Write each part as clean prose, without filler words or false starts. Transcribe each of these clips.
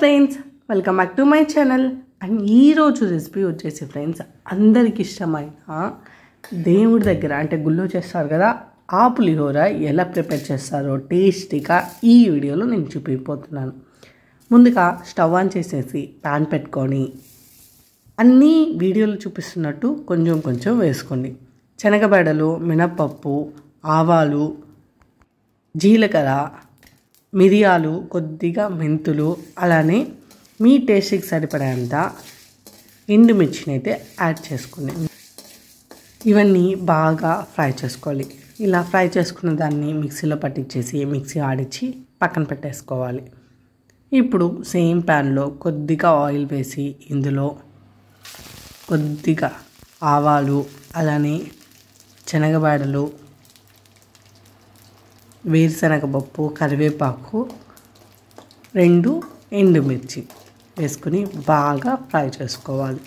Friends, welcome back to my channel. And ఈరోజు recipe వచ్చేసి friends, అందరికి ఇష్టమైన దేవుడి దగ్గర అంటే గుళ్ళో చేస్తారు కదా, ఆ పులిహోర ఎలా ప్రిపేర్ చేస్తారో టేస్టీగా ఈ వీడియోలో నేను చూపిపోతున్నాను. ముందుగా స్టవ్ ఆన్ చేసేసి ప్యాన్ పెట్టుకొని అన్నీ వీడియోలు చూపిస్తున్నట్టు కొంచెం కొంచెం వేసుకోండి. శనగబెడలు, మినప్పప్పు, ఆవాలు, జీలకర్ర, మిరియాలు, కొద్దిగా మెంతులు, అలానే మీ టేస్ట్కి సరిపడేంత ఎండుమిర్చిని అయితే యాడ్ చేసుకోండి. ఇవన్నీ బాగా ఫ్రై చేసుకోవాలి. ఇలా ఫ్రై చేసుకున్న దాన్ని మిక్సీలో పట్టించేసి మిక్సీ ఆడించి పక్కన పెట్టేసుకోవాలి. ఇప్పుడు సేమ్ ప్యాన్లో కొద్దిగా ఆయిల్ వేసి ఇందులో కొద్దిగా ఆవాలు, అలానే శనగబెడలు, వేరుశనగపప్పు, కరివేపాకు, 2 ఎండుమిర్చి వేసుకుని బాగా ఫ్రై చేసుకోవాలి.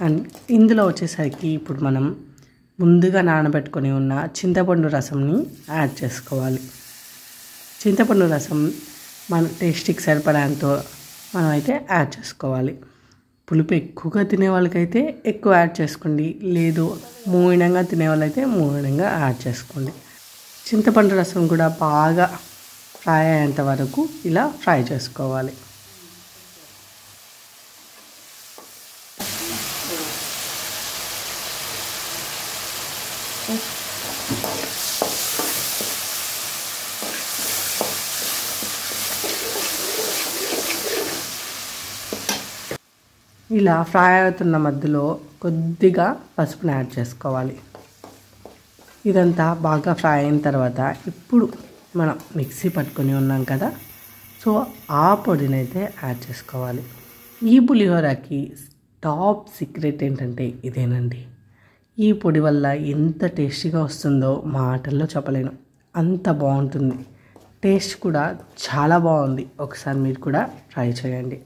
అండ్ ఇందులో వచ్చేసరికి ఇప్పుడు మనం ముందుగా నానబెట్టుకొని ఉన్న చింతపండు రసంని యాడ్ చేసుకోవాలి. చింతపండు రసం మన టేస్ట్కి సరిపడేంత మనం అయితే యాడ్ చేసుకోవాలి. పులుపు ఎక్కువగా తినే వాళ్ళకైతే ఎక్కువ యాడ్ చేసుకోండి, లేదు మూయినంగా తినే వాళ్ళైతే మూయినంగా యాడ్ చేసుకోండి. చింతపండు రసం కూడా బాగా ఫ్రై అయ్యేంత వరకు ఇలా ఫ్రై చేసుకోవాలి. ఇలా ఫ్రై అవుతున్న మధ్యలో కొద్దిగా పసుపుని యాడ్ చేసుకోవాలి. ఇదంతా బాగా ఫ్రై అయిన తర్వాత ఇప్పుడు మనం మిక్సీ పట్టుకొని ఉన్నాం కదా, సో ఆ పొడిని అయితే యాడ్ చేసుకోవాలి. ఈ పులిహోరకి టాప్ సీక్రెట్ ఏంటంటే ఇదేనండి. ఈ పొడి వల్ల ఎంత టేస్టీగా వస్తుందో మాటల్లో చెప్పలేను, అంత బాగుంటుంది. టేస్ట్ కూడా చాలా బాగుంది. ఒకసారి మీరు కూడా ట్రై చేయండి.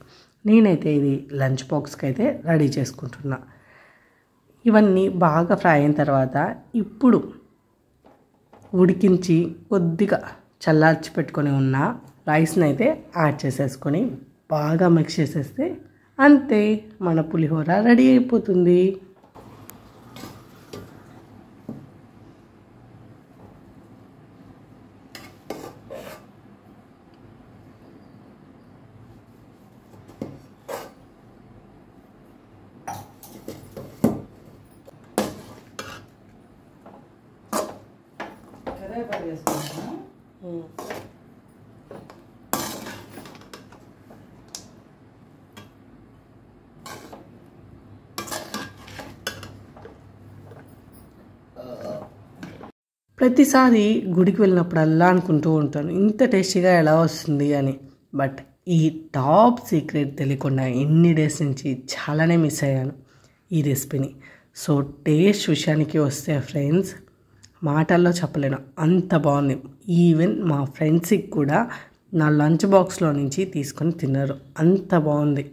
నేనైతే ఇది లంచ్ బాక్స్కి అయితే రెడీ చేసుకుంటున్నా. ఇవన్నీ బాగా ఫ్రై అయిన తర్వాత ఇప్పుడు ఉడికించి కొద్దిగా చల్లార్చి పెట్టుకొని ఉన్న రైస్ని అయితే యాడ్ చేసేసుకొని బాగా మిక్స్ చేసేస్తే అంతే, మన పులిహోర రెడీ అయిపోతుంది. ప్రతిసారి గుడికి వెళ్ళినప్పుడల్లా అనుకుంటూ ఉంటాను ఇంత టేస్టీగా ఎలా వస్తుంది అని. బట్ ఈ టాప్ సీక్రెట్ తెలియకుండా ఎన్ని డేస్ నుంచి చాలానే మిస్ అయ్యాను ఈ రెసిపీని. సో టేస్ట్ విషయానికి వస్తే ఫ్రెండ్స్, మాటల్లో చెప్పలేను, అంత బాగుంది. ఈవెన్ మా ఫ్రెండ్స్కి కూడా నా లంచ్ బాక్స్లో నుంచి తీసుకొని తిన్నారు, అంత బాగుంది.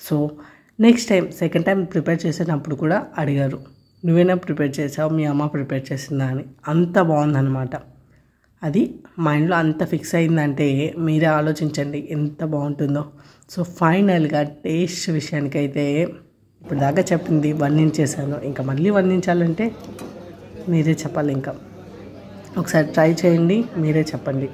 So next time second time prepare చేసేటప్పుడు కూడా అడిగారు, నువ్వేనా ప్రిపేర్ చేసావు, మీ అమ్మ ప్రిపేర్ చేసిందా అని. అంత బాగుందన్నమాట. అది మైండ్లో అంత ఫిక్స్ అయిందంటే మీరే ఆలోచించండి ఎంత బాగుంటుందో. సో ఫైనల్గా టేస్ట్ విషయానికైతే ఇప్పుడు దాకా చెప్పింది వర్ణించేసాను, ఇంకా మళ్ళీ వర్ణించాలంటే మీరే చెప్పాలి. ఇంకా ఒకసారి ట్రై చేయండి, మీరే చెప్పండి.